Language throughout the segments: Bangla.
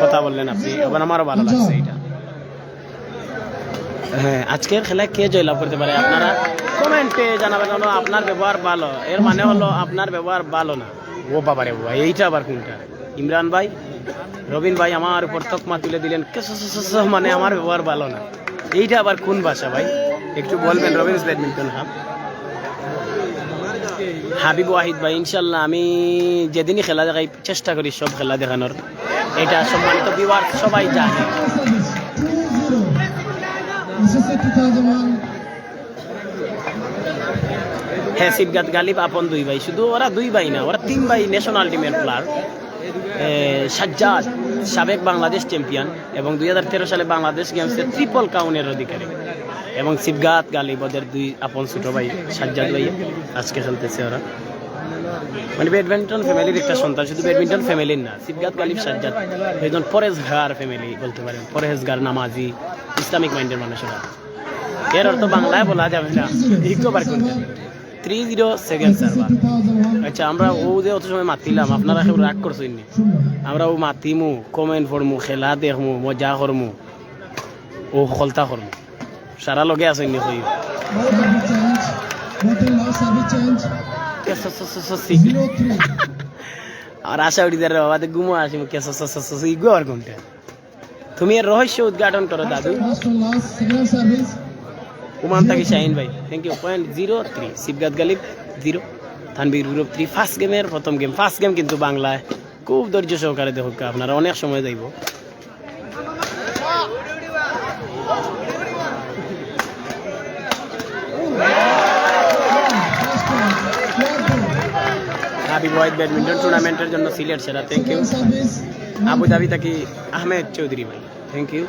কথা বললেন আপনি, আবার আমারও ভালো লাগছে এটা। হ্যাঁ, আজকের খেলায় কে জয়লাভ করতে পারে আপনারা কমেন্টে জানাবেন। হলো আপনার ব্যবহার ভালো, এর মানে হলো আপনার ব্যবহার ভালো না। ও বাবারে বাবা, এইটা আবার কোনটা? ইমরান ভাই, রবিন ভাই আমার উপর তকমা তুলে দিলেন, মানে আমার ব্যবহার ভালো না, এইটা আবার কোন ভাষা ভাই? একটু বলবেন। Robbins badminton hub, Habib Wahid ভাই, ইনশাল্লাহ আমি যেদিনই খেলা দেখাই চেষ্টা করি সব খেলা দেখানোর, এটা সম্মানিত ভিউয়ার সবাই জানে। হ্যাঁ, সিবগাত গালিব আপন দুই ভাই, শুধু ওরা দুই ভাই না, ওরা তিন ভাই ন্যাশনাল টিমের প্লেয়ার। সাজ্জাদ সাবেক বাংলাদেশ চ্যাম্পিয়ন এবং 2013 সালে বাংলাদেশ গেমসের ট্রিপল কাউনের অধিকারী, এবং সিবগাত গালিব ওদের দুই আপন ছোট ভাই। সাজ্জাদ ভাই আজকে খেলতেছে ওরা, মানে ব্যাডমিন্টন ফ্যামিলির একটা সন্তান, শুধু ব্যাডমিন্টন ফ্যামিলির না। সিবগাত গালিব সাজ্জাদ একজন পরেজগার ফ্যামিলি বলতে পারেন, পরেজগার, নামাজি, ইসলামিক মাইন্ডের মানুষেরা। এর অর্থ বাংলায় বলা যাবে না, ইকোবার করতে 3-0 সেকেন্ড সার্ভার। আচ্ছা, আমরা ও যে অত সময় মাতিলাম, আপনারা কেউ রাগ করছেন নি? আমরা ও মাতিমু, কমেন্ট করমু, খেলা দেখমু, মজা করমু, ও খলতা করমু, সারা লগে আছেন নি? কই আর আশা উঠি দাঁড়া বাবা, ঘুমো আসি ইগো আর কোনটা? তুমি এর রহস্য উদ্ঘাটন করো দাদু। উমান তাকি শাহিন ভাই, thank you. 0.03 Sibgat Galib 0, Tanvir group 3। First গেমের প্রথম গেম, ফার্স্ট গেম কিন্তু বাংলায়। খুব ধৈর্য সহকারে দেখো, আপনারা অনেক সময় যাইব। হাবিব ওয়াহিদ ব্যাডমিন্টন টুর্নামেন্টের জন্য সিলেট সেরা, থ্যাংক ইউ। আবুধাবি তাকি আহমেদ চৌধুরী ভাই, থ্যাংক ইউ।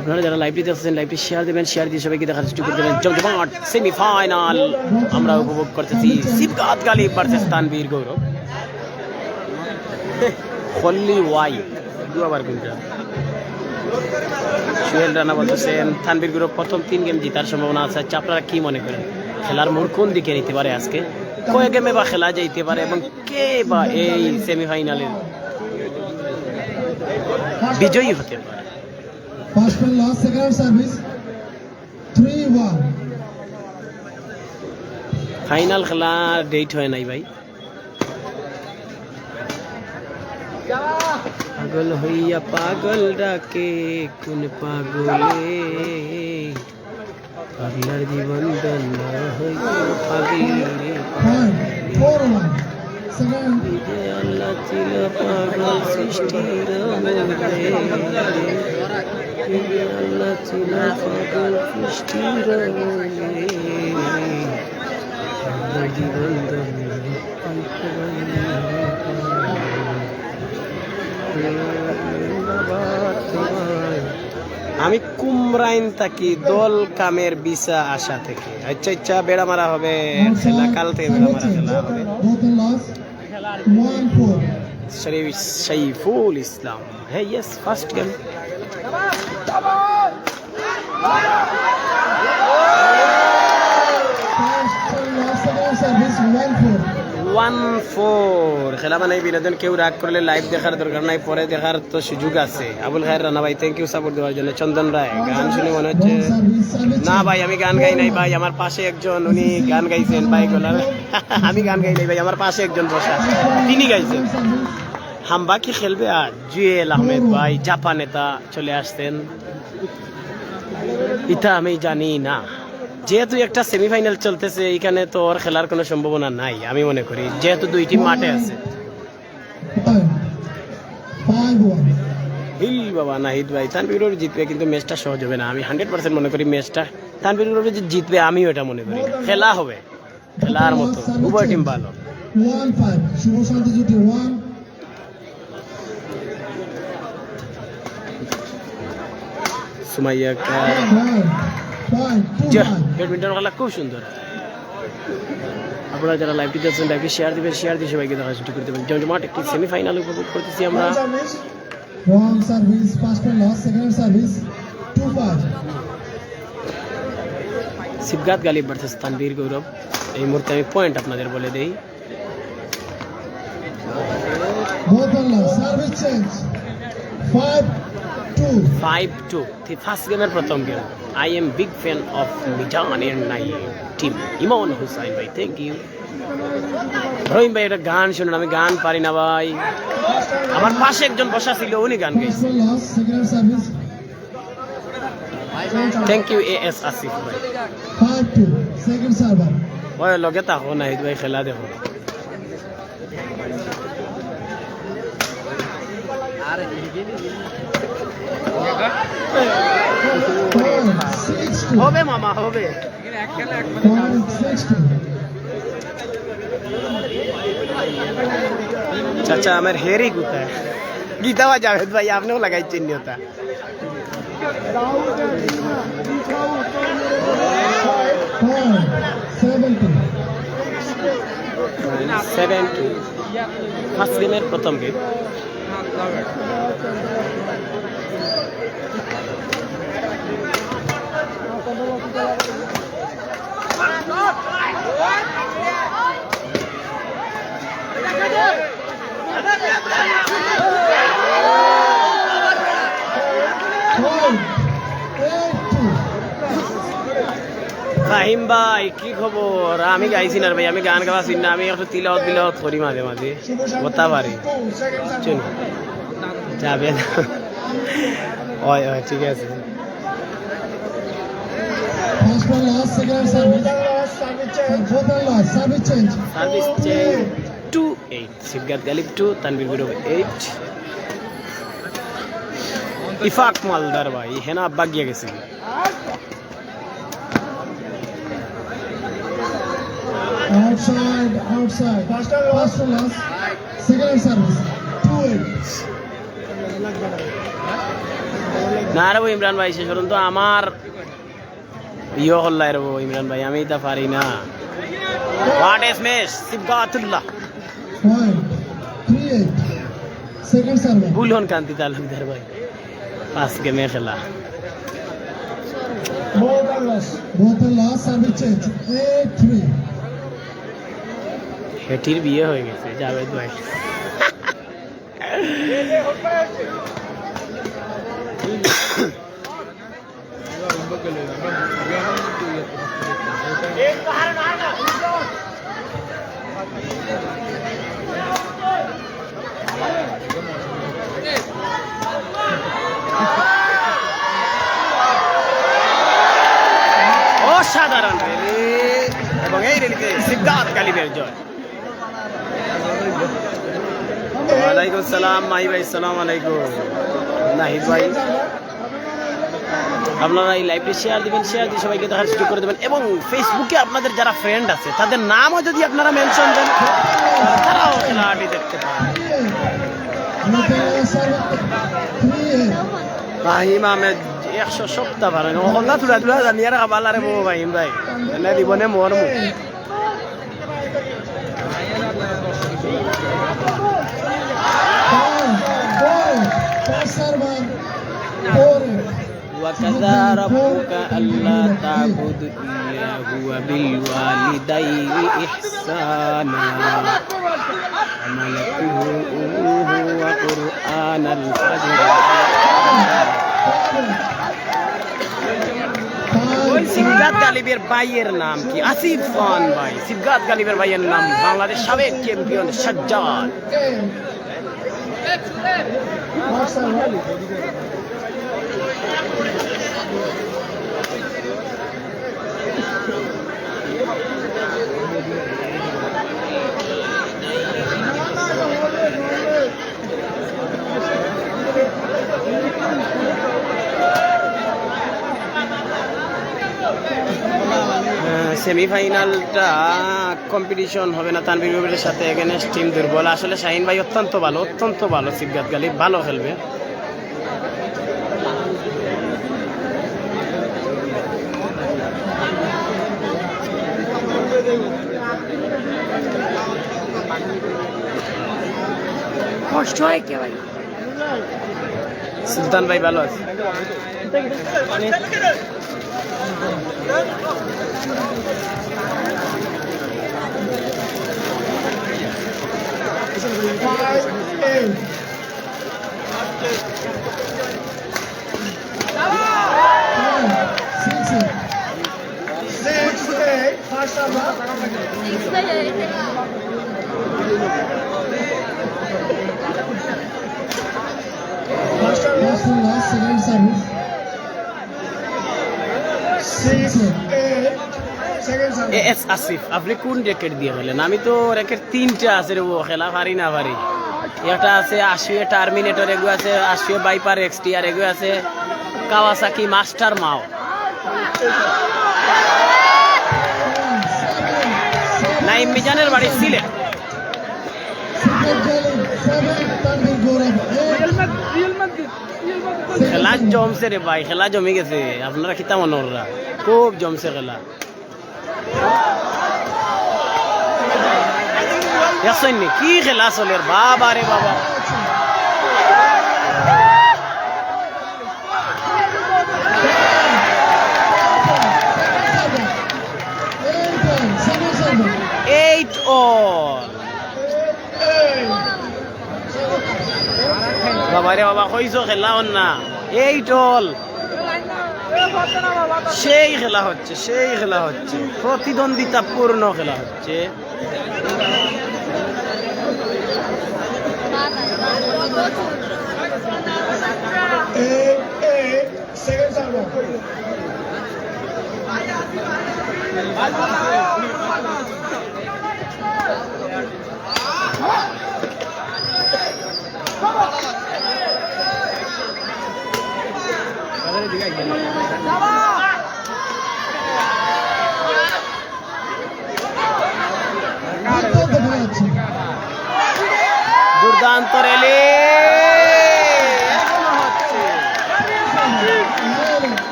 আপনারা যারা লাইভটি দেখছেন, লাইভটি শেয়ার দেবেন, শেয়ার দিয়ে সবাইকে দেখার চেষ্টা করে দেবেন। জমজমাট সেমিফাইনাল আমরা উপভোগ করতেছি, সিবগাত গালিব ভার্সেস তানভীর গৌরব। হলি ওয়াই দুবার কোনটা? সুহেল রানা বলতেছেন তানভীর গৌরব প্রথম 3 গেম জেতার সম্ভাবনা আছে। আচ্ছা, আপনারা কি মনে করেন খেলার মোড় কোন দিকে নিতে পারে আজকে? কয় গেমে বা খেলা যাইতে পারে এবং কে বা এই সেমিফাইনালের বিজয়ী হতে পারে? ফাইনাল খেলা ডেট হয় নাই ভাই। পাগল হইয়া পাগল ডাকে কোন পাগলে, পাগলার জীবন দন্ডা হইয়া পাগলে। আল্লাহ ছিল পাগল সৃষ্টির মধ্যে, আল্লাহ ছিল পাগল সৃষ্টির মধ্যে, জীবন আমি কুমরাইন থাকি দল কামের বিসা আশা থেকে। আচ্ছা আচ্ছা, বেড়া মারা হবে খেলা, কাল থেকে বেড়া মারা খেলা হবে। শরীফুল ইসলাম, হ্যাঁ ইয়েস, ফার্স্ট গেম। খেলা বানাই বিনোদন, কেউ রাগ করলে লাইভ দেখার দরকার নাই, পরে দেখার তো সুযোগ আছে। আবুল খায়ের রানা ভাই, থ্যাংক ইউ সাপোর্ট দেওয়ার জন্য। চন্দন রায়, গান শুনে মনে হচ্ছে না ভাই আমি গান গাই নাই ভাই, আমার পাশে একজন উনি গান গাইছেন ভাই গোলাম। আমি গান গাই নাই ভাই, আমার পাশে একজন বসা, তিনি গাইছেন। হাম্বা কি খেলবে আজ? জুয়েল আহমেদ ভাই জাপান নেতা চলে আসতেন, এটা আমি জানি না। যেহেতু একটা সেমিফাইনাল চলতেছে, এখানে তো ওর খেলার কোনো সম্ভাবনা নাই আমি মনে করি, যেহেতু 2 টিম মাঠে আছে। হিল বাবা নাহিদ ভাই, তানভীর গ্রুপ জিতবে কিন্তু ম্যাচটা সহজ হবে না। আমি 100% মনে করি ম্যাচটা তানভীর গ্রুপ জিতবে, আমিও এটা মনে করি। খেলা হবে খেলার মতো, উভয় টিম ভালো। সুমাইয়া ব্যাডমিন্টন খেলা খুব সুন্দর। আপনারা যারা লাইভটি দেখছেন, লাইভটি শেয়ার দিবেন, শেয়ার দিয়ে সবাইকে দেখার চেষ্টা করে দেবেন। জমজমাট একটি সেমিফাইনাল উপভোগ করতেছি আমরা। সিবগাত গালিব ভার্সেস তানভীর গৌরব। এই মুহূর্তে আমি পয়েন্ট আপনাদের বলে দেই। both are lost. Service change. 5-2. 5-2 first গেমের প্রথম game I am big fan of মিজানের নাই টিম ইমন হুসাইন ভাই থ্যাংক ইউ রহিম ভাই একটা গান শুনুন আমি গান পারি না ভাই আমার পাশে একজন বসা ছিল উনি গান গাইছে First one lost. Second service. Thank you A S Asif ভাই 5-2. Second server. ওই লগে তাকো না হিত ভাই খেলা দেখো হবে মামা হবে 6-2. चाचा हमारे हेयर ही कुत्ता है गीता हुआ जावेद भाई आपने वो लगाई चिन्ह होता 7-2 ফার্স্ট গেমের প্রথম গেম ফাহিম ভাই কি খবর আমি গাইছি না ভাই আমি গান গাওয়া চিনি না আমি একটু তিলাওয়াত বিলাওয়াত করি মাঝে মাঝে বলতে পারি চল যাবে না ওই ওই ঠিক আছে First one lost. Second service. Both are lost. Service change. Service change 2-8 Sibgat Galib 2 Tanvir বিরো 8 ইফাক মালদার ভাই হেনা আব্বা গিয়ে গেছে Outside. First one lost. Second service. 2-8. না রে ইমরান ভাই শেষ পর্যন্ত আমার ইয়ে হল্লাই রে ইমরান ভাই আমি তা পারি না what is miss Sibgatullah 3-8. Second server. বুলহন কান্তি তালুকদার ভাই পাঁচ গেমে খেলা Both are lost. Service change. 8-3. হেটির বিয়ে হয়ে গেছে জাভেদ ভাই অসাধারণ এবং এই রেলিতে সিদ্ধার্থ গালিবের জয় ওয়ালাইকুম সালাম মাহি ভাই সালাম আলাইকুম নাহিদ ভাই আপনারা এই লাইভটি শেয়ার দিবেন শেয়ার দিয়ে সবাইকে দেখার সুযোগ করে দেবেন এবং ফেসবুকে আপনাদের যারা ফ্রেন্ড আছে তাদের নামও যদি আপনারা মেনশন দেন তারাও খেলাটি দেখতে পান ফাহিম আহমেদ 100 সপ্তাহ পারেন ওখানটা তুলা তুলা জানিয়ে রাখা বালারে বউ ফাহিম ভাই এনে দিবনে মোর মুখ وكذا ربك ألا تعبد إلا هو بالوالدين إحسانا حملته وقرآن الفجر সিফগাত গালিবের ভাইয়ের নাম কি আসিফ খান ভাই সিফগাত গালিবের ভাইয়ের নাম বাংলাদেশ সাবেক চ্যাম্পিয়ন সাজ্জাদ সেমিফাইনালটা কম্পিটিশন হবে না তানভীর বিবের সাথে এগেনস্ট টিম দুর্বল আসলে শাহিন ভাই অত্যন্ত ভালো সিফগাত গালিব ভালো খেলবে কষ্ট হয় কে ভাই সুলতান ভাই ভালো আছে 8. Six, eight. First server. First server. Second service. 6, 8. Second server. S Asif আপনি কোন র্যাকেট দিয়ে খেলেন? আমি তো র্যাকেট তিনটা আছে রে, ও খেলা পারি না পারি। একটা আছে 80 টার্মিনেটর, এগু আছে 80 বাইপার এক্সটি, আর এগু আছে কাওয়াসাকি মাস্টার মাও। নাইম মিজানের বাড়ি সিলেট। খেলা জমছে রে ভাই, খেলা জমে গেছে। আপনারা খিতা মনোররা খুব জমছে খেলা। দেখছেন নি কি খেলা চলে বাবা রে বাবা। এইট অল বাবা রে বাবা, কইছো খেলা হন না। এইট অল, সেই খেলা হচ্ছে, সেই খেলা হচ্ছে, প্রতিদ্বন্দ্বিতাপূর্ণ খেলা হচ্ছে। Second server. দুর্দান্ত রেলে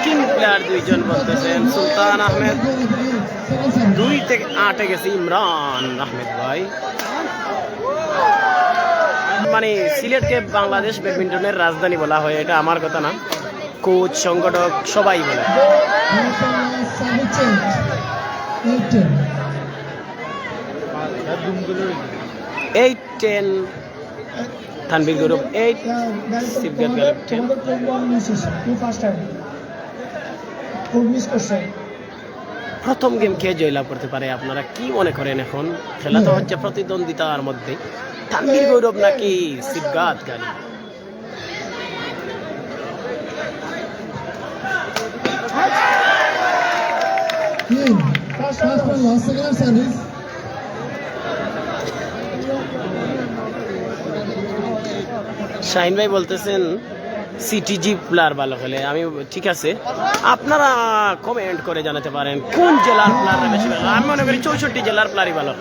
তিন প্লেয়ার, দুইজন বলতেছেন সুলতান আহমেদ, 2 থেকে 8 গেছে ইমরান আহমেদ ভাই। মানে সিলেটকে বাংলাদেশ ব্যাডমিন্টনের রাজধানী বলা হয়, এটা আমার কথা না, কোচ সংগঠক সবাই বলে। 8-10 তানভীর গৌরব, 8 সিফগাত গালিব 10। প্রথম গেম কে জয়লাভ করতে পারে আপনারা কি মনে করেন? এখন খেলা তো হচ্ছে প্রতিদ্বন্দ্বিতার মধ্যে, তানভীর গৌরব নাকি সিফগাত গালিব? শাহিন ভাই বলতেছেন সিটিজি প্লেয়ার ভালো খেলে। আমি ঠিক আছে, আপনারা কমেন্ট করে জানাতে পারেন কোন জেলার প্লেয়াররা বেশি ভালো। আমি মনে করি 64 জেলার প্লেয়ারই ভালো।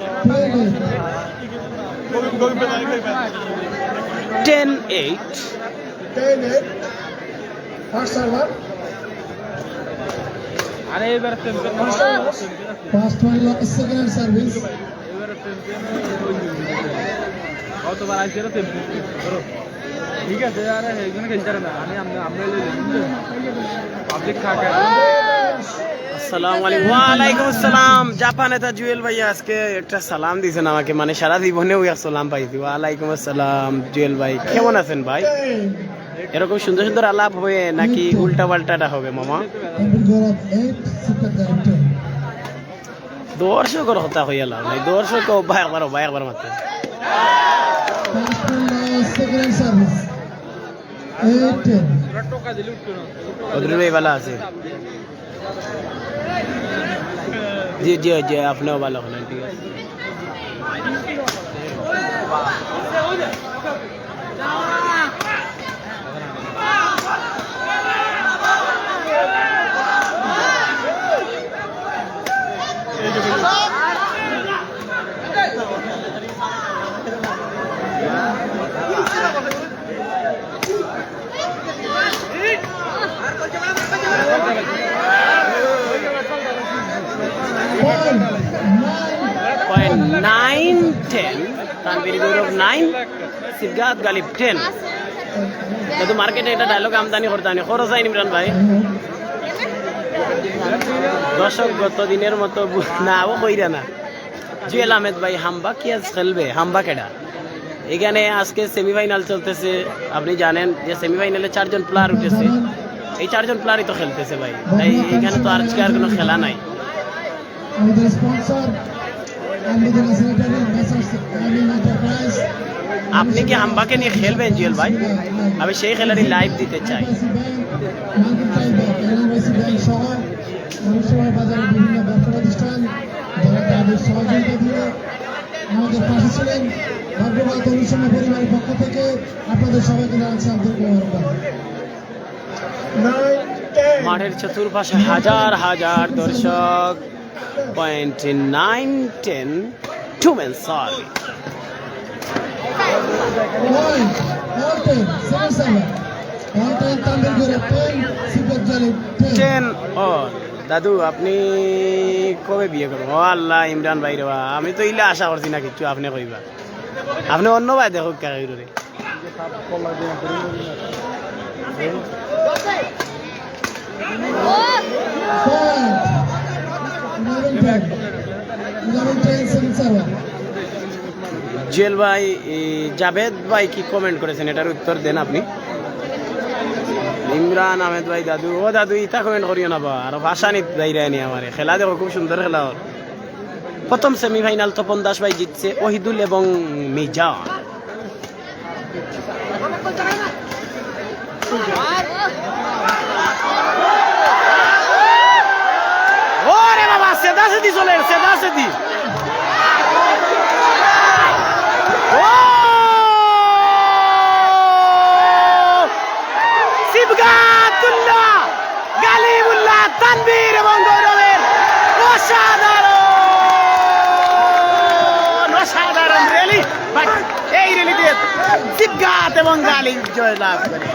10-8 First server. আরে এবার First one loss, second service. কতবার আসছে রে ঠিক আছে। আরে এইগুলো খেলতে না, আমি আমরা পাবলিক থাকে। আসসালামু আলাইকুম। ওয়ালাইকুম আসসালাম। জাপানে তা জুয়েল ভাই আজকে একটা সালাম দিয়েছেন আমাকে, মানে সারা জীবনেও এক সালাম পাইছি। ওয়ালাইকুম আসসালাম জুয়েল ভাই, কেমন আছেন ভাই? এরকম সুন্দর সুন্দর আলাপ হবে নাকি উল্টা পাল্টাটা হবে মামা? দর্শকের কথা হইয়া লাভ নাই, দর্শক একবার মাত্র। বদরুল ভাই ভালো আছে? জি জি জি, আপনিও ভালো হলেন, ঠিক আছে। Point 9-10 তানভীর গৌরব 9, সিফগাত গালিব 10। কিন্তু মার্কেটে এটা ডায়লগ আমদানি করতানি খরচ আইন ইমরান ভাই। দর্শক গত দিনের মতো না ও কইরা না, জুয়েল আহমেদ ভাই হাম্বা কি আজ খেলবে? হাম্বা কেডা? এখানে আজকে সেমিফাইনাল চলতেছে, আপনি জানেন যে সেমিফাইনালে 4 জন প্লেয়ার উঠেছে, এই 4 জন প্লেয়ারই তো খেলতেছে ভাই, তাই এখানে তো আজকে আর কোনো খেলা নাই। আমাদের স্পন্সর আমাদের সেক্রেটারি মেসার্স আমিন এন্টারপ্রাইজ। আপনি কি হাম্বাকে নিয়ে খেলবেন জুয়েল ভাই? আমি সেই খেলারই লাইভ দিতে চাই। সহ মানুষের বাজারে বিভিন্ন ব্যবসা প্রতিষ্ঠান যারা তাদের সহযোগিতা দিয়ে আমাদের পাশে ছিলেন। ভাগ্যবাদ অনুসন্ধান পরিবারের পক্ষ থেকে আপনাদের সবাইকে জানাচ্ছি আন্তরিক মোবারকবাদ। মাঠের চতুর্পাশে হাজার হাজার দর্শক। Point 9-10 two men serve. 10 all. দাদু আপনি কবে বিয়ে করবেন? ও আল্লাহ, ইমরান ভাই রে, আমি তো ইলে আশা করছি না কিছু, আপনি কইবা। আপনি অন্য ভাই দেখো রে। জুয়েল ভাই, জাভেদ ভাই কি কমেন্ট করেছেন এটার উত্তর দেন আপনি। ইমরান আহমেদ ভাই, দাদু ও দাদু ইতা কমেন্ট করিও না বা, আর ভাষা নিত যাইরানি আমারে। খেলা দেখো, খুব সুন্দর খেলা হল। প্রথম সেমিফাইনাল তপন দাস ভাই জিতছে, ওহিদুল এবং মিজান। ওরে বাবা, সেদা সেদি চলে, সেদা সেদি। সিবগাতুল্লাহ, গালিবুল্লাহ, তানবীর এবং গৌরবের অসাধারণ র্যালি। এই র্যালিতে সিবগাত এবং গালিব জয় লাভ করে।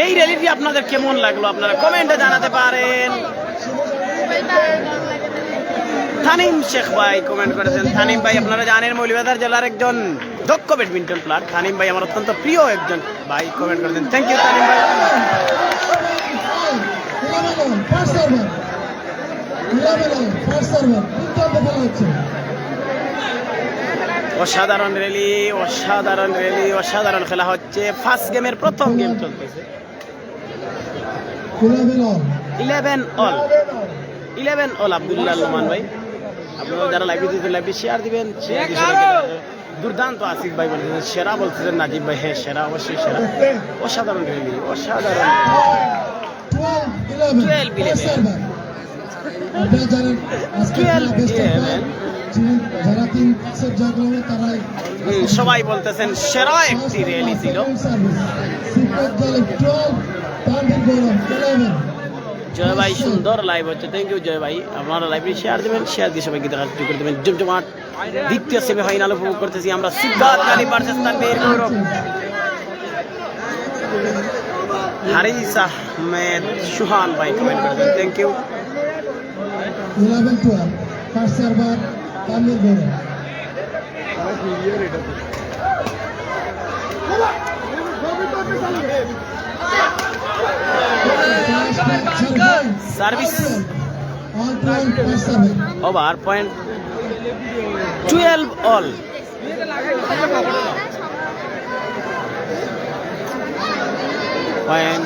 এই র্যালিটি আপনাদের কেমন লাগলো আপনারা কমেন্টে জানাতে পারেন। তানিম শেখ ভাই কমেন্ট করেছেন। তানিম ভাই আপনারা জানেন মৌলভীবাজার জেলার একজন দক্ষ ব্যাডমিন্টন প্লেয়ার। তানিম ভাই আমার অত্যন্ত প্রিয় একজন ভাই, কমেন্ট করেছেন। থ্যাংক ইউ তানিম ভাই। অসাধারণ র্যালি, অসাধারণ র্যালি, অসাধারণ খেলা হচ্ছে। ফার্স্ট গেমের প্রথম গেম চলতেছে। 11 অল, 11 অল। আব্দুল্লাহ লুমান ভাই, আপনারা যারা লাইভ দিতে লাইভে শেয়ার দিবেন। দুর্দান্ত আসিফ ভাই বলতেছেন সেরা, বলতেছেন নাজিব ভাই হ্যাঁ সেরা, অবশ্যই সেরা। অসাধারণ র্যালি, অসাধারণ। 12-11 সবাই বলতেছেন সেরা একটি র্যালি ছিল। জয় ভাই সুন্দর লাইভ হচ্ছে, থ্যাংক ইউ জয় ভাই। আপনারা লাইভে শেয়ার দেবেন, শেয়ার দিয়ে সবাইকে দেখা করে দেবেন। জমজমাট দ্বিতীয় সেমিফাইনাল উপভোগ করতেছি আমরা। সিদ্ধার্থ গালি ভার্সেস তানভীর গৌরব। হারিস আহমেদ সুহান ভাই কমেন্ট করেছেন, thank you. 11-12 first server Tanvir Gaurav. Service over. Point 12 all. Point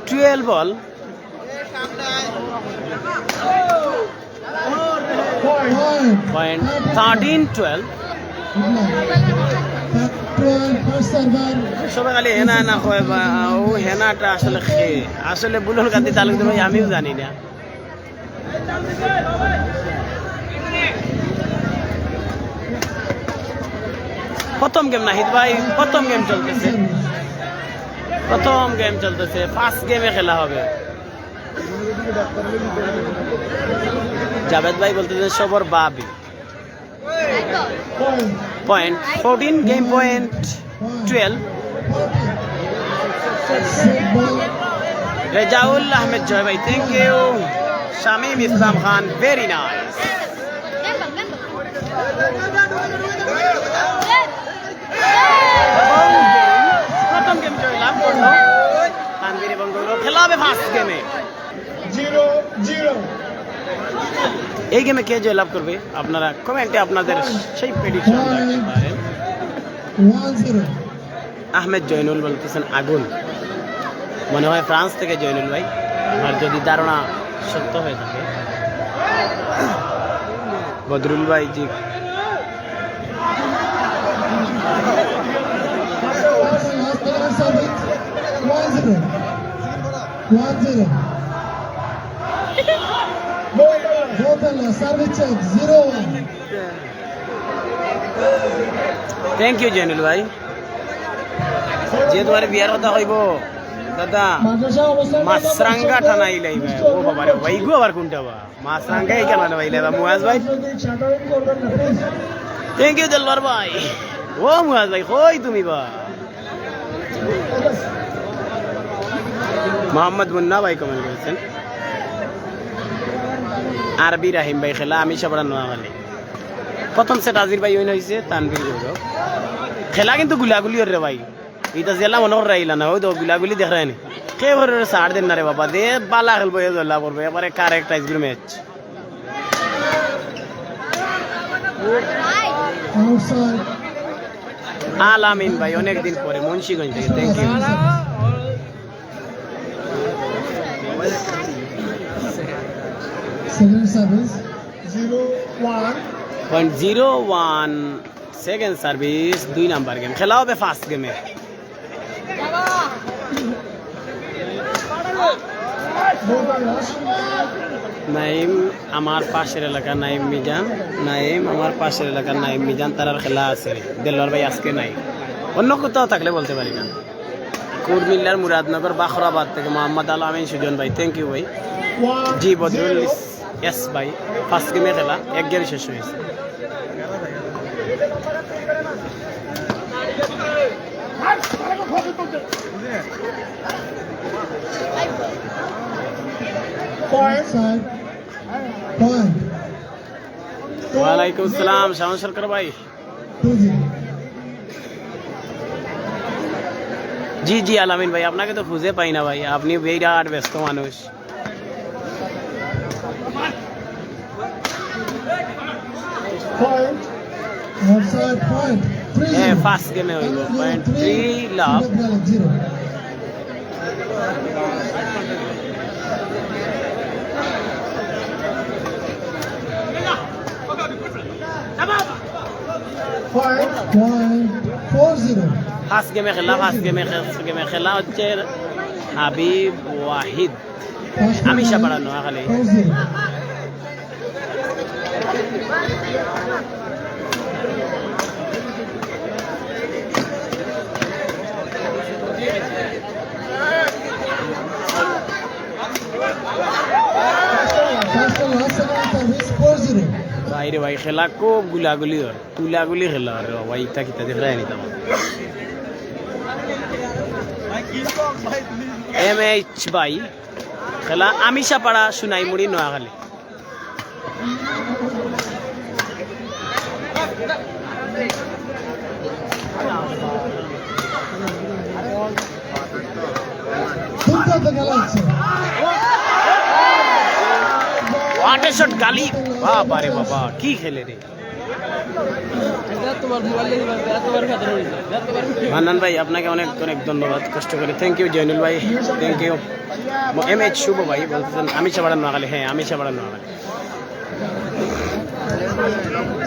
12 all. Point 13-12। সবাই খালি হেনা না কয়, ও হেনাটা আসলে আসলে বুলন গান্ধী তালুকদার ভাই আমিও জানি না। প্রথম গেম নাহিদ ভাই, প্রথম গেম চলতেছে, প্রথম গেম চলতেছে। ফার্স্ট গেমে খেলা হবে। জাভেদ ভাই বলতেছে সবর বাবি। Point 14, game point 12। Rezaul Ahmed Joy ভাই, thank you. Shamim Islam Khan, very nice. প্রথম গেম জয়লাভ করলো তানভীর এবং গৌরব। খেলা হবে ফার্স্ট গেমে। 0-0 এই গেমে কে জয়লাভ করবে আপনারা কমেন্টে আপনাদের সেই প্রেডিকশন রাখতে পারেন। 1-0 আহমেদ জয়নুল বলতেছেন আগুন, মনে হয় ফ্রান্স থেকে জয়নুল ভাই, আর যদি ধারণা সত্য হয়ে থাকে। বদরুল ভাই জি, থ্যাংক ইউ জয়নুল ভাই। যে তোমার বিয়ার কথা হইব দাদা মাছরাঙ্গা টানাই লাইবে। ও বাবা রে ভাই, গো আবার কোনটা বা মাছরাঙ্গা এই কেন ভাইলে বা মুয়াজ ভাই। থ্যাংক ইউ দেলবার ভাই। ও মুয়াজ ভাই কই তুমি বা? মোহাম্মদ মুন্না ভাই কমেন্ট করেছেন। আরবি রাহিম ভাই খেলা আমি সবার নোয়াখালী। প্রথম সেট আজির ভাই উইন হয়েছে, তানভীর গৌরব। খেলা কিন্তু গুলাগুলি রে ভাই, এটা জেলা মনে করে রাইলা না, ওই তো গুলাগুলি দেখায় নি। কে করে সার দেন না রে বাবা, দে বালা খেলবো, এ জল্লা করবো এবারে কারেক্ট আইসগুলো ম্যাচ। আলামিন ভাই অনেকদিন পরে মুন্সিগঞ্জ থেকে, thank you. Second service 0-1 second service, 2 number game. খেলা হবে ফার্স্ট গেমে। নাইম আমার পাশের এলাকার নাইম মিজান, নাইম আমার পাশের এলাকার নাইম মিজান, তার খেলা আছে। দেলোয়ার ভাই আজকে নাই, অন্য কোথাও থাকলে বলতে পারি না। কুরমিল্লার মুরাদনগর বাখরাবাদ থেকে মোহাম্মদ আলামিন সুজন ভাই, থ্যাংক ইউ ভাই। জি বদরুল এস ভাই, ফার্স্ট গেমে খেলা, এক গেম শেষ হয়েছে। Point. point ওয়ালাইকুম আসসালাম শামন সরকার ভাই। 2-0 জি জি আলামিন ভাই, আপনাকে তো খুঁজে পাই না ভাই, আপনি বিরাট ব্যস্ত মানুষ। Point. offside point 3-0 হ্যাঁ ফার্স্ট গেমে হইব পয়েন্ট 3 লাভ। 0 Point. 4-0 ফার্স্ট গেমে খেলা, ফার্স্ট গেমে খেলা হচ্ছে হাবিব ওয়াহিদ, আমি Sapara Noakhali. 4-0 first and last second service 4-0 বাইরে ভাই খেলা খুব গুলাগুলি হয়, গুলাগুলি খেলা আর ভাই ইটা কিতা দেখ রায় নিতাম। MH ভাই খেলা আমিষাপাড়া সোনাইমুড়ি নোয়াখালী। দুর্দান্ত খেলা হচ্ছে ওয়াটার শট গালি, বাবা রে বাবা কি খেলে রে। মান্নান ভাই আপনাকে অনেক অনেক ধন্যবাদ, কষ্ট করে, থ্যাংক ইউ জয়নুল ভাই, থ্যাংক ইউ। MH শুভ ভাই বলতেছেন আমিষাপাড়া নোয়াখালী, হ্যাঁ Amishapara Noakhali.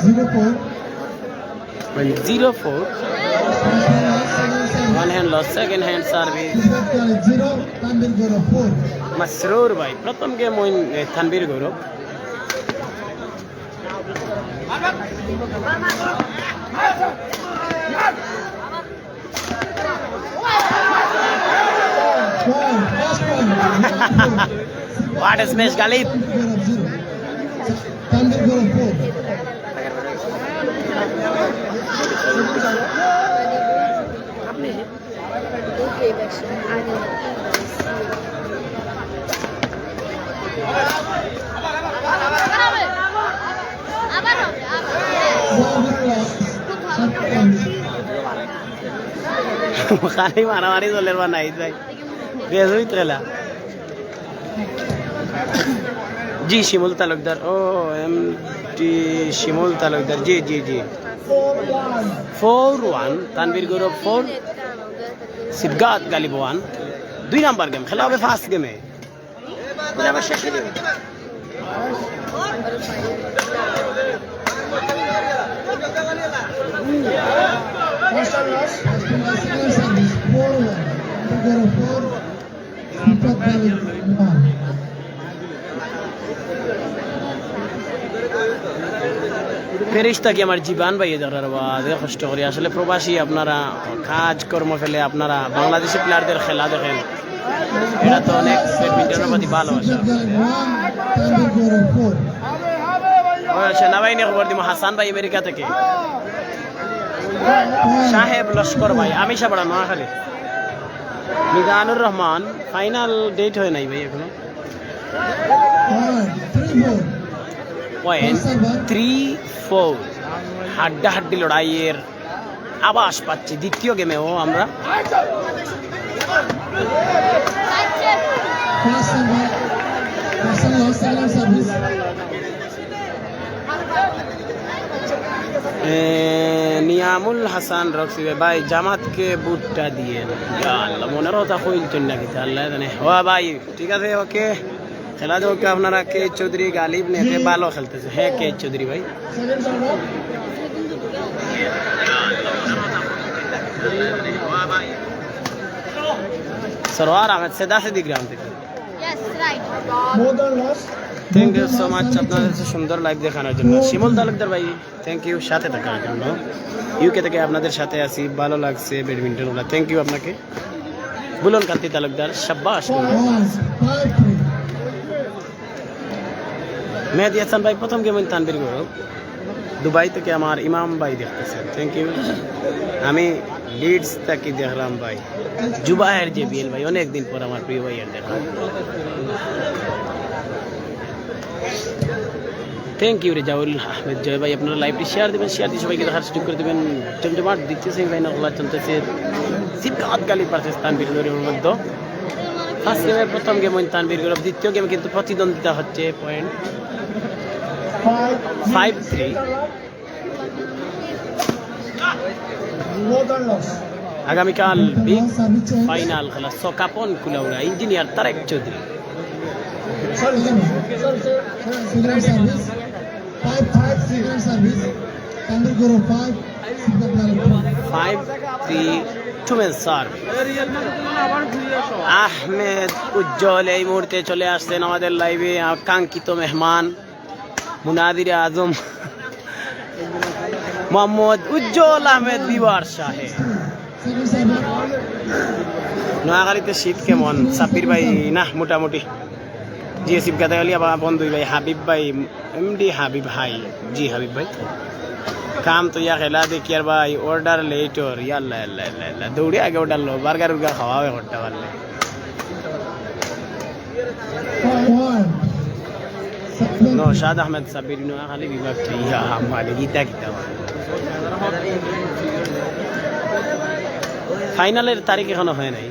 0-4 0-4 one hand loss, second hand service 0 Tanvir Gourab 4 Masrur ভাই। প্রথম গেম ওই তানভীর গৌরব। What a smash, Galib! Tanvir Gourab 4 Okay, version. I know. খালি মারামারি চলের বা নাই যাই বেজই খেলা জি শিমুল তালুকদার ও এম টি শিমুল তালুকদার জি জি জি 4-1 তানভীর গৌরব 4 সিবগাত গালিব 1 2 নাম্বার গেম খেলা হবে ফার্স্ট গেমে আবার শেষ হয়ে যাবে ফেরিস্তা কি আমার জীবন ভাই ধরার বাদে কষ্ট করি আসলে প্রবাসী আপনারা কাজ কর্ম ফেলে আপনারা বাংলাদেশি প্লেয়ারদের খেলা দেখেন এটা তো অনেক ব্যাডমিন্টনের প্রতি ভালোবাসা সেনাবাহিনী খবর দিব হাসান ভাই আমেরিকা থেকে সাহেব লস্কর ভাই আমি সাবড়া নোয়াখালী মিজানুর রহমান ফাইনাল ডেট হয় নাই ভাই এখনো পয়েন্ট 3-4 হাড্ডাহাড্ডি লড়াইয়ের আভাস পাচ্ছি দ্বিতীয় গেমেও আমরা নিয়ামুল হাসান রক্সি ভাই জামাতকে বুটটা দিয়ে আল্লাহ মনের কথা কইলছেন নাকি আল্লাহ জানে ও ভাই ঠিক আছে ওকে খেলা দেখে আপনারা কে চৌধুরী গালিব নেতে ভালো খেলতেছে হ্যাঁ কে চৌধুরী ভাই সরওয়ার আহমেদ সেদা সেদি গ্রাম থেকে থ্যাংক ইউ সো মাচ আপনাদের সুন্দর লাইভ দেখানোর জন্য শিমুল তালুকদার ভাই থ্যাংক ইউ সাথে থাকার জন্য ইউকে থেকে আপনাদের সাথে আছি ভালো লাগছে ব্যাডমিন্টন ওলা থ্যাংক ইউ আপনাকে বুলন কান্তি তালুকদার শাবাশ মেহেদি হাসান ভাই প্রথম গেম তানভীর গৌরব দুবাই থেকে আমার ইমাম ভাই দেখতেছেন থ্যাংক ইউ আমি লিডস থেকে দেখলাম ভাই জুবায়ের জেবিএল ভাই অনেকদিন পর আমার প্রিয় ভাইয়ের দেখা থ্যাংক ইউ রেজাউল আহমেদ জয় ভাই আপনারা লাইভটি শেয়ার দেবেন শেয়ার দিয়ে সবাইকে দেখার সুযোগ করে দেবেন জমজমাট দ্বিতীয় সেমিফাইনাল চলতেছে সিবগাত গালি ভার্সেস তানভীর গৌরবের মধ্যে ফার্স্ট গেমের প্রথম গেম তানভীর গৌরব দ্বিতীয় গেম কিন্তু প্রতিদ্বন্দ্বিতা হচ্ছে পয়েন্ট 5-3 আগামীকাল বিগ ফাইনাল খেলা সকাপন কুলাউড়া ইঞ্জিনিয়ার তারেক চৌধুরী 5-3 টুমেন সার্ভ আহমেদ উজ্জ্বল এই মুহূর্তে চলে আসছেন আমাদের লাইভে কাঙ্ক্ষিত মেহমান মুনাদির আজম মোহাম্মদ উজ্জ্বল আহমেদ বিবার সাহেব নোয়াখালীতে শীত কেমন সাব্বির ভাই না মোটামুটি জিএসিপ গাদাগালি আবার বন্ধু ভাই হাবিব ভাই এমডি হাবিব ভাই জি হাবিব ভাই কাম তো ইয়া খেলা দেখি আর ভাই অর্ডার লেট ওর ইয়াল্লা আল্লাহ আল্লাহ দৌড়ে আগে অর্ডার লো বার্গার উর্গার খাওয়া হবে করতে পারলে নৌশাদ আহমেদ সাব্বির নোয়াখালী বিভাগ ইয়া আমাদের গীতা কিতাব ফাইনালের তারিখ এখনো হয় নাই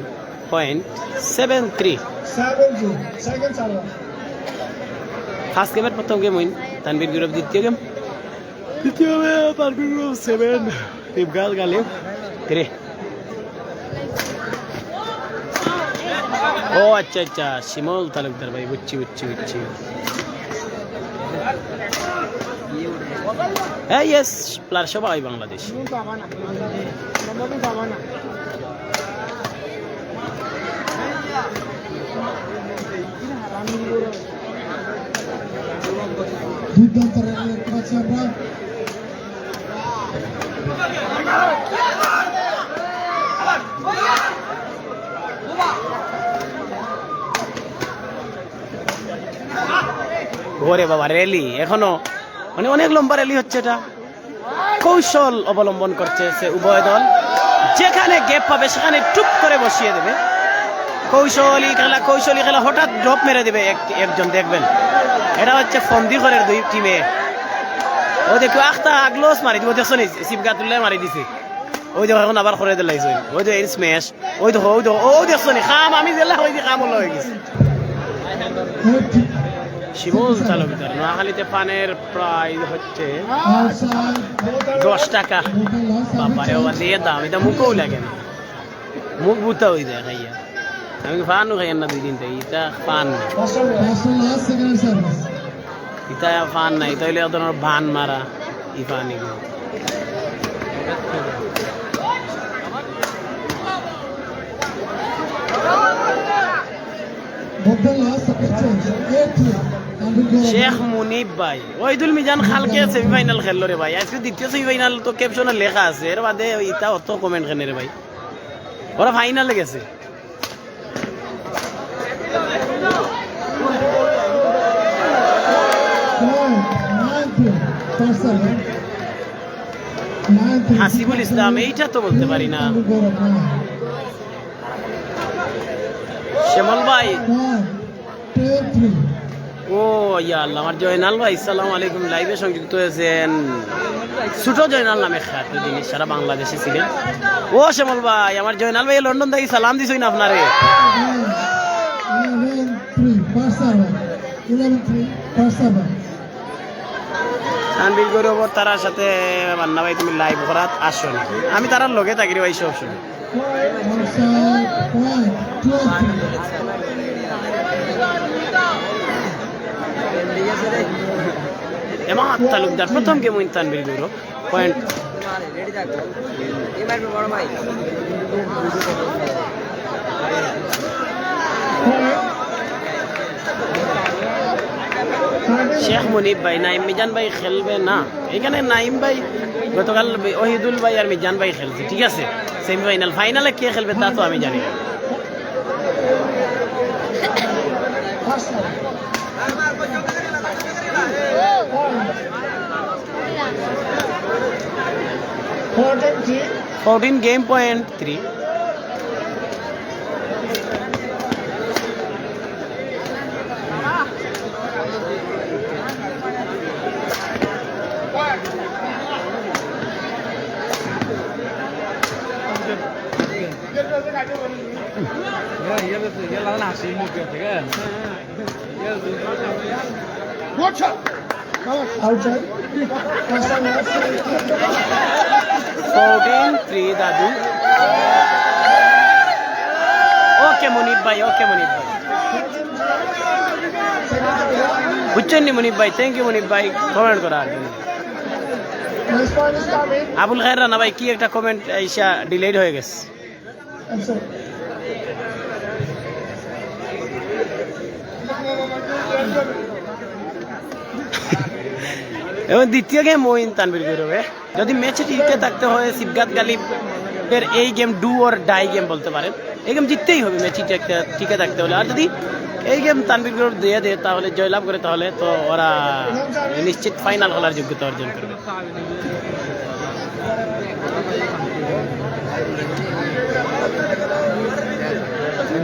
পয়েন্ট 7-3 ফার্স্ট গেমের প্রথম গেম উইন তানভীর গৌরব দ্বিতীয় গেম তানভীর গৌরব 7 সিবগাত গালিব 3 ও আচ্ছা আচ্ছা শিমুল তালুকদার ভাই বুঝছি হ্যাঁ ইয়েস প্লেয়ার সবাই বাংলাদেশ দুর্দান্ত রান করেছি আমরা ওরে বাবা র্যালি এখনো মানে অনেক লম্বা র্যালি হচ্ছে এটা কৌশল অবলম্বন করছে সে উভয় দল যেখানে গ্যাপ পাবে সেখানে টুপ করে বসিয়ে দেবে কৌশলী খেলা হঠাৎ ড্রপ মেরে দেবে একজন দেখবেন এটা হচ্ছে ফন্দি ঘরের দুই টিমে ও দেখো আখতা গ্লোস মারি দিব দেখছো নি সিপগা তুললে মারি দিছে ওই দেখো এখন আবার করে দিলাইছে ওই যে স্ম্যাশ ওই দেখো ও দেখছো নি খাম আমি জেলা হই দি খাম হয়ে গেছে শিমুল তালুকদার নোয়াখালীতে পানের প্রাইস হচ্ছে 10 টাকা বাবারে বাবা দিয়ে দাম এটা মুখও লাগে না মুখ বুতা হয়ে যায় খাইয়া আমি ফানও খাইয়া না 2 দিন থেকে এটা ফান না এটা ফান নাই তাইলে ওদের ভান মারা ই ফানি শেখ মুনিব ভাই ওইদুল মিজান খালকে সেমিফাইনাল খেললো রে ভাই আজকে দ্বিতীয় সেমিফাইনাল তো ক্যাপশনে লেখা আছে এর বাদে ইটা অত কমেন্ট খেনে রে ভাই ওরা ফাইনালে গেছে হাসিবুল ইসলাম এইটা তো বলতে পারি না শ্যামল ভাই ও ইয়া আল্লাহ আমার জয়নাল ভাই আসসালামু আলাইকুম লাইভে সংযুক্ত হয়েছেন ছোট জয়নাল নামে খ্যাত যিনি সারা বাংলাদেশে ছিলেন ও শ্যামল ভাই আমার জয়নাল ভাই লন্ডন থেকে সালাম দিছই না আপনারে তানবীর গৌরব তারার সাথে মান্না ভাই তুমি লাইভ করাত আসো না আমি তারার লগে থাকি রে ভাই সব সময় এমাত তালুকদার প্রথম গেম উইন তানবীর গৌরব পয়েন্ট শেখ মুনিব ভাই নাইম মিজান ভাই খেলবে না এখানে নাইম ভাই গতকাল ওহিদুল ভাই আর মিজান ভাই খেলছে ঠিক আছে সেমিফাইনাল ফাইনালে কে খেলবে তা তো আমি জানি না game point 3 outside 14-3 দাদু ওকে মুনিব ভাই বুঝছেন নি মুনিব ভাই থ্যাংক ইউ মুনিব ভাই কমেন্ট করার জন্য আবুল খায়ের রানা ভাই কি একটা কমেন্ট আইসা ডিলেট হয়ে গেছে এবং দ্বিতীয় গেম ওইন তানবীর গৌরবে যদি ম্যাচে টিকে থাকতে হয় সিবগাত গালিবের এই game do or die game বলতে পারেন এই গেম জিততেই হবে ম্যাচে টিকে থাকতে হলে আর যদি এই গেম তানবীর গৌরব দিয়ে দেয় তাহলে জয়লাভ করে তাহলে তো ওরা নিশ্চিত ফাইনাল খেলার যোগ্যতা অর্জন করবে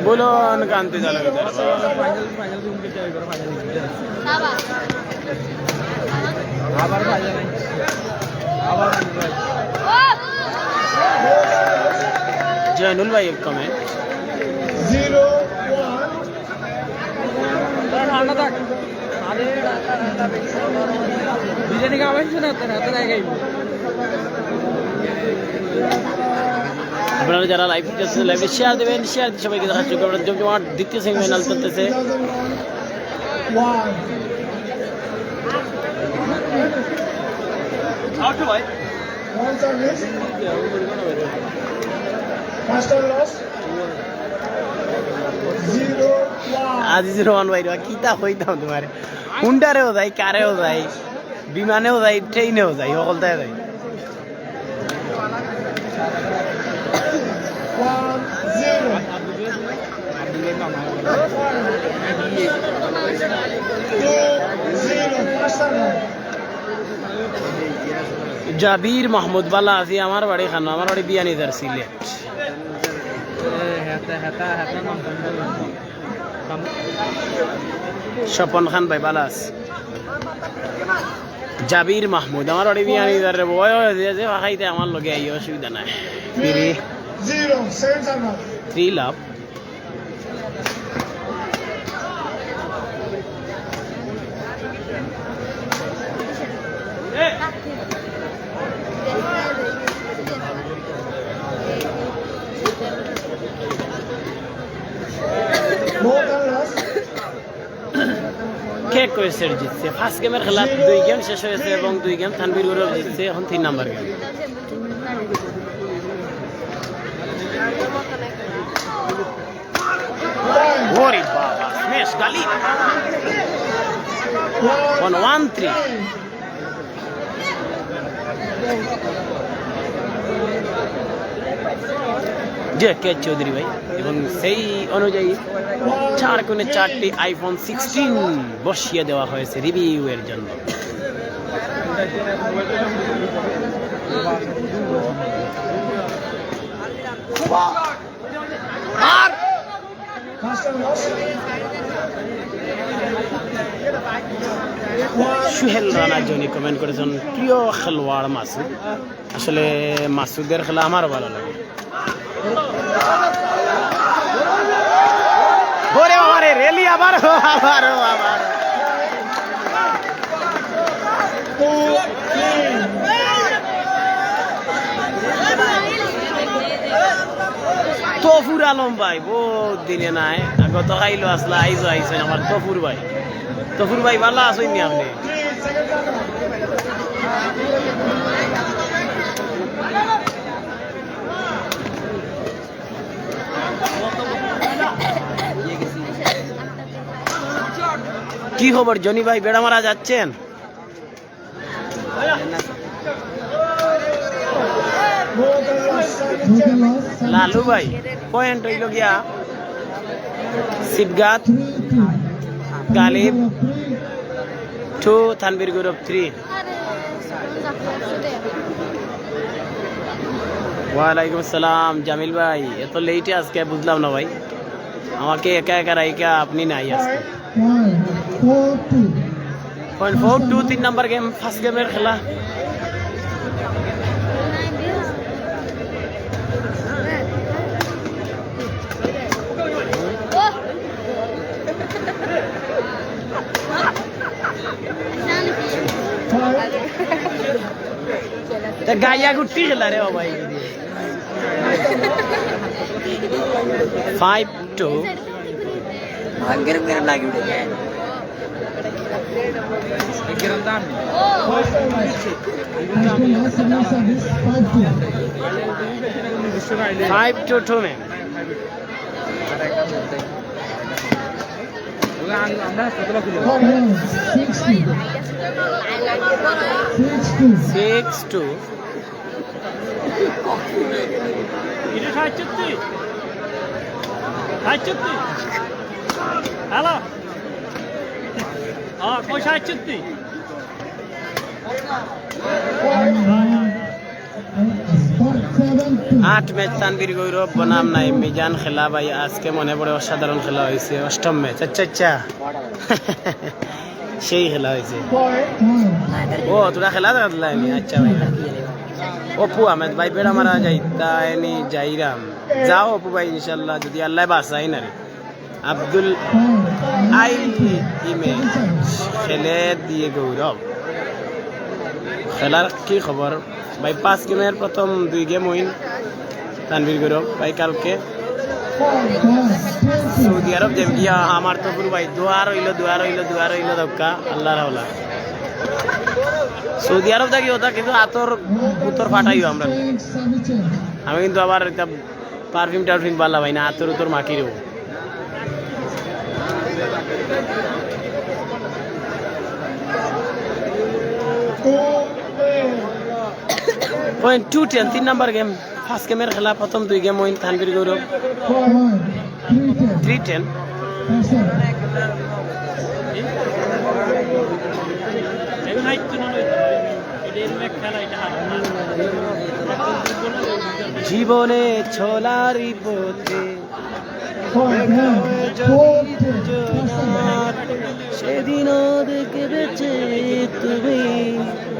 বলুন কান্তি চালক জয়নুল ভাই এক কমেন্ট বিরিয়ানি খাওয়াইছে না আপনারা যারা লাইভ দেখতেছেন লাইভে শেয়ার দেবেন শেয়ার দিয়ে সবাইকে দেখার যোগ্য করার জন্য আমার দ্বিতীয় সেমিফাইনাল চলতেছে আজিজুর রহমান ভাই কিতা হইতাম তোমার হুন্ডারেও যাই কারেও যাই বিমানেও যাই ট্রেনেও যাই সকলটাই যাই জাবির মাহমুদ বালা আজি আমার বাড়ি খানো আমার বাড়ি বিয়ানীদার সিলেট স্বপন খান ভাই বালা আছে জাবির মাহমুদ আমার ওটি বিয়ানি দারে বয় যে খাইতে আমার লগে আই অসুবিধা নাই ফিরি 0 সেকেন্ড সার্ভার 3 লাভ মোহাম্মদ লস কে করেছে জিতছে ফার্স্ট গেমের খেলা 2 গেম শেষ হয়েছে এবং 2 গেম তানভীর গৌরব জিতছে এখন 3 নাম্বার গেম ওরে বাবা স্ম্যাশ গালিব on 1-3 যে কে চৌধুরী ভাই এবং সেই অনুযায়ী 4-4টি আইফোন 16 বসিয়ে দেওয়া হয়েছে রিভিউ এর জন্য first loss Suhel Rana Jony comment করেছেন প্রিয় খেলোয়াড় মাসুদ আসলে মাসুদের খেলা আমারও ভালো লাগে ওরে বাবা রে রেলি আবারও তফুর আলম ভাই বহুত দিনে নাই গত খাইলো আসলা আইসেন আমার তফুর ভাই ভালো আছেন নি আপনি কি খবর জনি ভাই বেড়া মারা যাচ্ছেন লালু ভাই পয়েন্ট হইল গিয়া সিবগাত গালিব 2 তানভীর গৌরব 3 ওয়ালাইকুম আসসালাম জামিল ভাই এত লেটে আজকে বুঝলাম না ভাই আমাকে একা একা রাইকা আপনি নাই আজকে 0.42 3 নাম্বার গেম ফার্স্ট গেমের খেলা গাইয়া গুটি খেলা রে ভাই 5-2 আগের মেরে লাগি উঠে গ্রান্দান সার্ভিস 5-2 মে আমরা কতটা খুলে 6-2 হ্যালো কোথায় চুক্তি 8 ম্যাচ তানভীর গৌরব বনাম নাই মিজান খেলা ভাই আজকে মনে পড়ে অসাধারণ খেলা হয়েছে অষ্টম ম্যাচ আচ্ছা সেই খেলা হয়েছে ও তোরা খেলা দেখলাম আচ্ছা ভাই অপু আহমেদ ভাই বেড়া মারা যাইতানি যাইরাম যাও অপু ভাই ইনশাল্লাহ যদি আল্লাহ বাসাই না রে আব্দুল আইল ইমে খেলে দিয়ে গৌরব খেলার কি খবর ভাই 5 গেমের প্রথম 2 গেম উইন তানভীর গৌরব ভাই কালকে সৌদি আরব যেম গিয়া আমার তো পুরো ভাই দোয়া রইল দক্কা আল্লাহর হাওলা সৌদি আরব থাকি ওটা কিন্তু আতর উত্তর ফাটাইও আমরা আমি কিন্তু আবার এটা পারফিউম টারফিউম বালা ভাই না আতর উত্তর মাখি দেবো 2-10 3 নাম্বার গেম ফার্স্ট গেমের খেলা প্রথম 2 গেম উইন তানভীর গৌরব 3-10 জীবনে চলারই পথে সেদিনও দেখেছে তুমি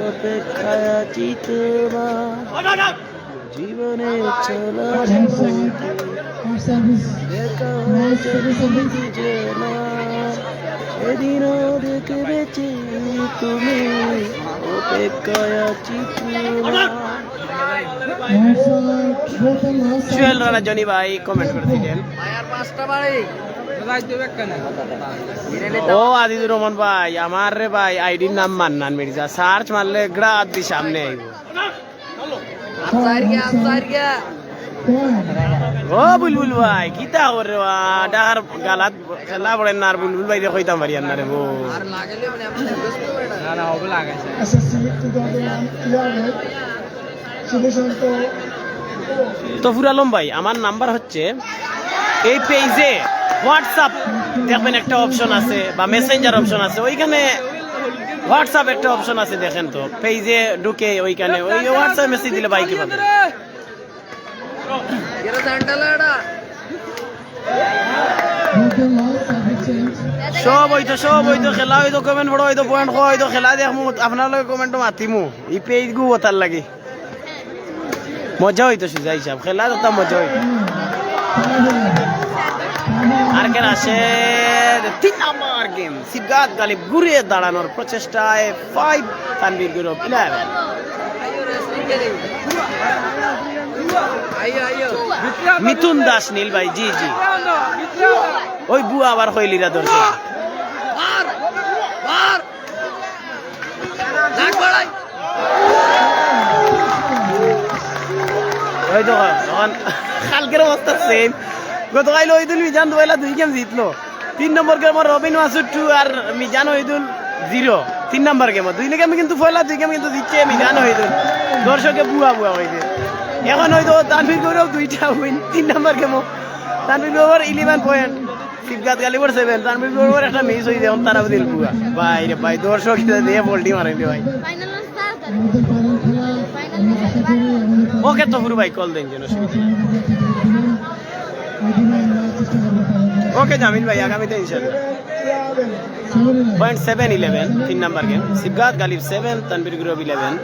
অপেক্ষায় আছি তোমার জীবনে চলা দেখা হয়েছে না সেদিনও দেখেছে তুমি অপেক্ষায় আছি তোমার সুহেল রানা জনি ভাই কমেন্ট করে দিলেন ও আদিদুর রহমান ভাই আমার রে ভাই আইডির নাম মান্নান মির্জা সার্চ মারলে গ্রাদ দি সামনে আইব ও বুলবুল ভাই কিতা করে ডাকার গালাত খেলা পড়েন না আর বুলবুল ভাই কইতাম পারি না রে বো তো ফুরালম ভাই আমার নাম্বার হচ্ছে এই পেজে হোয়াটসঅ্যাপ দেখবেন একটা অপশন আছে বা মেসেঞ্জার অপশন আছে ওইখানে হোয়াটসঅ্যাপ একটা অপশন আছে দেখেন তো পেজে ঢুকে ওইখানে ওই হোয়াটসঅ্যাপ মেসেজ দিলে বাইকে পাবেন সব হইতো খেলা হইতো কমেন্ট পড়ো হইতো পয়েন্ট খাওয়া হইতো খেলা দেখমু আপনার লগে কমেন্ট মাতিমু এই পেজ গু ওতার লাগে মজা হইতো সুজা হিসাব খেলা তো মজা হইতো আর কেন আসে 3 নম্বর গেম সিবগাত গালিব ঘুরিয়ে দাঁড়ানোর প্রচেষ্টায় 5 তানভীর গ্রুপ 11 মিথুন দাস নীল ভাই জি জি ওই বুয়া আবার হইলিরা দর্শক ওই তো তখন কালকের অবস্থা সেম গতকাল ওইদুল মিজান দুইলা 2 গেম জিতলো 3 নম্বর গেম রবিন মাসুদ 2 আর মিজান ওইদুল 0 3 নম্বর গেম 2 গেম কিন্তু পয়লা 2 গেম কিন্তু জিতছে মিজান ওইদুল দর্শকে বুয়া হইছে এখন হয়তো তানভীর গৌরব 2টা উইন 3 নম্বর গেম তানভীর গৌরব 11 পয়েন্ট সিবগাত গালিবর 7 তানভীর গৌরব একটা মিস হই দেন তারা দিল বুয়া ভাই রে ভাই দর্শক দিয়ে বলটি মারেন ভাই ওকে তো পুরো ভাই কল দেন যেন ওকে জামিল ভাই আগামীতে ইনশাআল্লাহ পয়েন্ট 7-11 3 নম্বর গেম সিবগাত গালিব 7 তানভীর গৌরব 11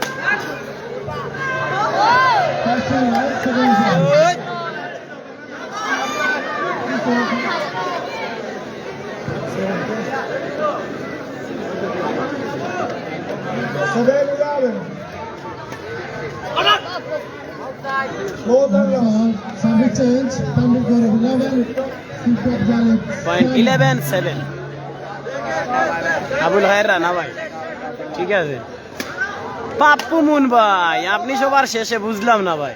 পয়েন্ট 11-7 আবুল খায়ের রানা ভাই ঠিক আছে পাপ্পু মুন ভাই আপনি সবার শেষে বুঝলাম না ভাই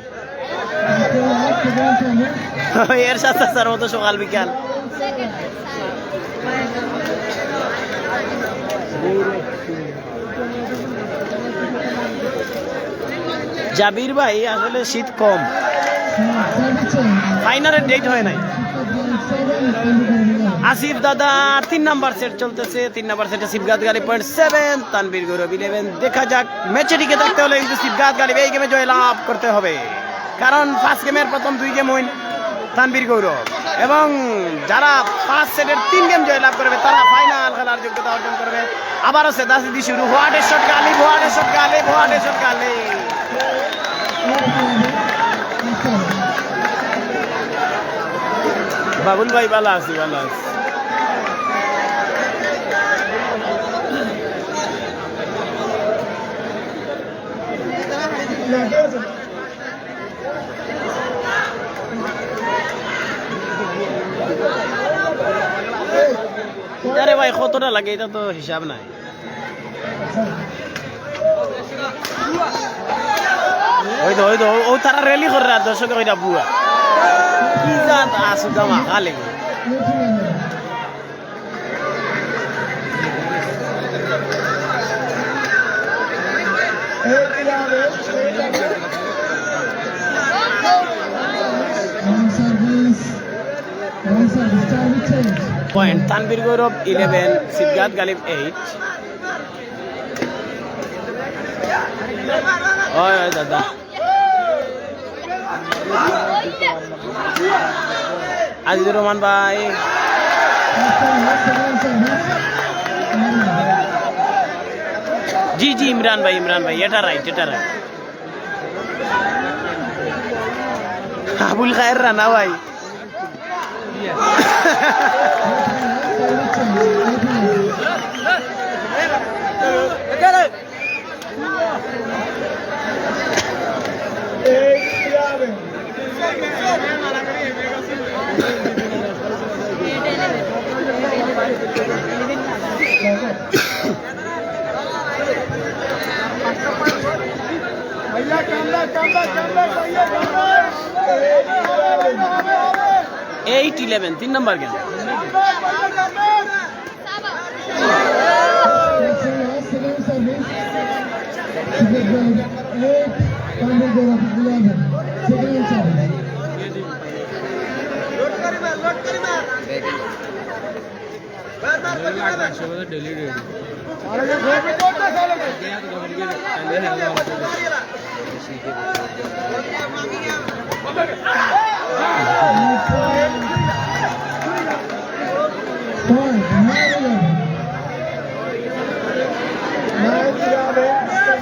এর সাথে স্যার মতো সকাল বিকাল জাবির ভাই আসলে শীত কম ফাইনালের ডেট হয় নাই আসিফ দাদা 3 নাম্বার সেট চলতেছে 3 নাম্বার সেটে সিবগাত গালি পয়েন্ট 7 তানভীর গৌরব 11 দেখা যাক ম্যাচে টিকে থাকতে হলে কিন্তু সিবগাত গালি এই গেমে জয় লাভ করতে হবে কারণ ফার্স্ট গেমের প্রথম 2 গেম উইন তানভীর গৌরব এবং যারা ফার্স্ট সেটের 3 গেম জয় লাভ করবে তারা ফাইনাল খেলার যোগ্যতা অর্জন করবে আবারও সেদাসিদি শুরু হোয়াটে শট গালি বাবুল ভাই ভালো আছি আরে ভাই কতটা লাগে এটা তো হিসাব নাই ওই তো ও তারা রেলি করে দর্শক ওইটা বুয়া কি জাত আসু জামা খালে পয়েন্ট তানভীর গৌরব 11 সিবগাত গালিব 8 ওই দাদা আজিজুর রহমান ভাই, জি জি ইমরান ভাই, এটা রাইট, আবুল খায়ের রানা ভাই। এইট 11 3 নম্বর গেম।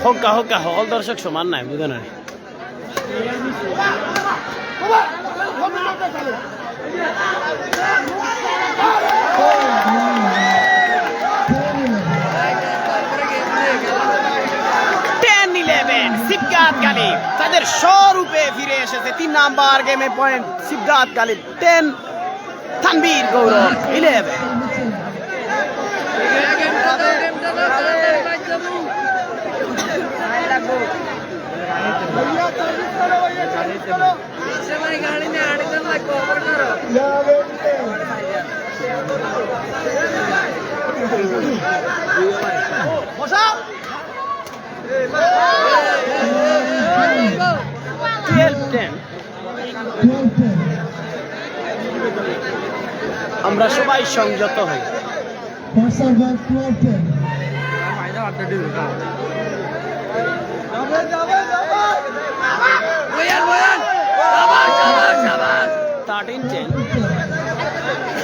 হোকা সকল দর্শক সমান নাই, বুঝে না। সিবগাত গালিব তাদের স্বরূপে ফিরে এসেছে। 3 নাম্বার গেমে পয়েন্ট সিবগাত গালিব 10, তানভীর গৌরব 11। আমরা সবাই সংযত হই।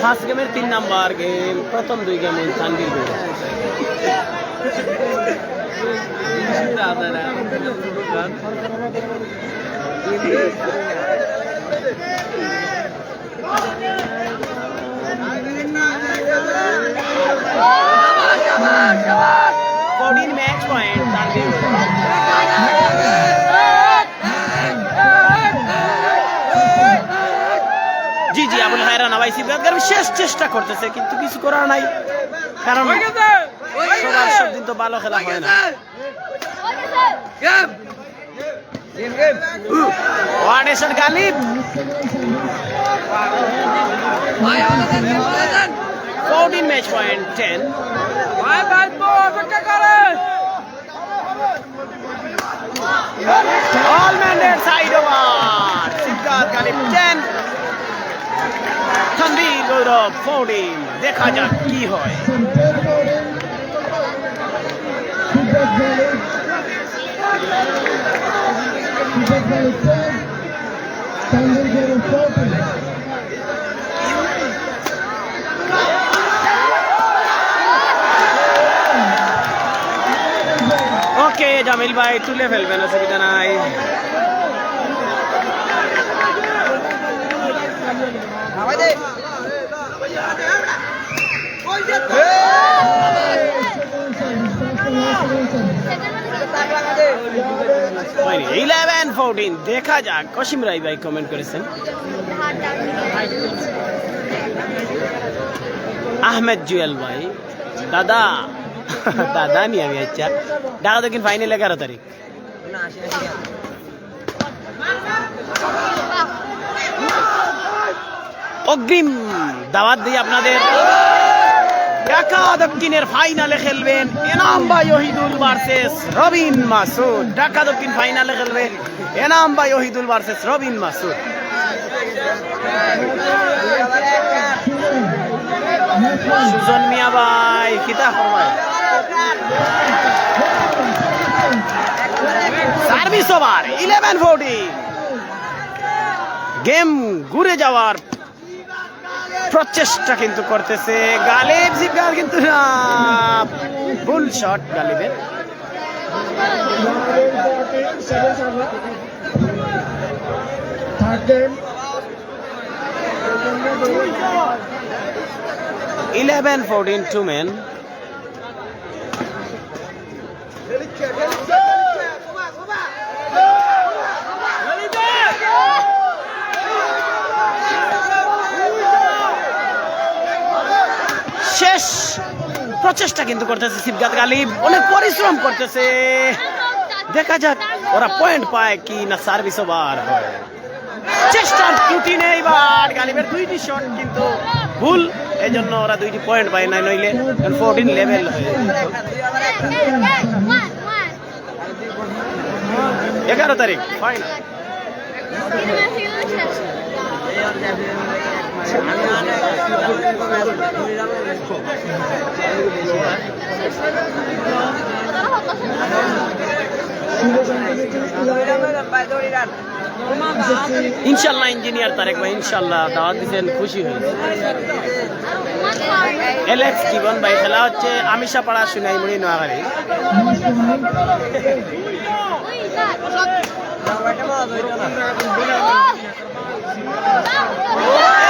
ফার্স্ট গেমের 3 নাম্বার গেম, প্রথম 2 গেম তানভীর গৌরব। मैच पॉइंट জি জি আবুল খায়ের রানা ভাই সিবগাত গালিব শেষ চেষ্টা করতেছে, কিন্তু কিছু করার নাই, কারণ সবার সব দিন তো ভালো খেলা হয় না। ওয়ার্ডেশন Galib 14 match point 10। All mandate side over. Sibgat Galib 10, Tanvir Gourab 14। দেখা যাক কি হয়। ওকে জামিল ভাই তুলে ফেলবেন, অসুবিধা নাই। হয়নি 11-14। দেখা যাক। কসিম রাই ভাই কমেন্ট করেছেন। আহমেদ জুয়েল ভাই দাদা দাদা নি আমি, আচ্ছা ঢাকা দক্ষিণ ফাইনাল 11 তারিখ। অগ্রিম দাওয়াত দিই আপনাদের। ঢাকা দক্ষিণের ফাইনালে খেলবেন এনাম ভাই ওহিদুল ভার্সেস রবিন মাসুদ। ঢাকা দক্ষিণ ফাইনালে খেলবে এনাম ভাই ওহিদুল ভার্সেস রবিন মাসুদ। সুজন মিয়া ভাই কিতা ফরমায় সার্ভিস ওভার 11-14। গেম ঘুরে যাওয়ার প্রচেষ্টা কিন্তু করতেছে গালিব, জিগাল কিন্তু না, ফুল শট গালিবের। Third game 11-14 2 men. শেষ প্রচেষ্টা কিন্তু করতেছে সিবগাত গালিব, অনেক পরিশ্রম করতেছে। দেখা যাক ওরা পয়েন্ট পায় কি না সার্ভিস ওভার হয়। চেষ্টার ত্রুটি নেই, বাট গালিবের দুইটি শট কিন্তু ভুল, এই জন্য ওরা দুইটি পয়েন্ট পায় না, নইলে 14 লেভেল হয়ে 11 তারিখ ফাইনাল। ইনশাল্লাহ ইঞ্জিনিয়ার তারেক ভাই ইনশাল্লাহ দাওয়াত দিচ্ছেন, খুশি হয়েছে। এলেক্স জীবন ভাই খেলা হচ্ছে আমিষাপাড়া সোনাইমুড়ি নোয়াখালী। Oh!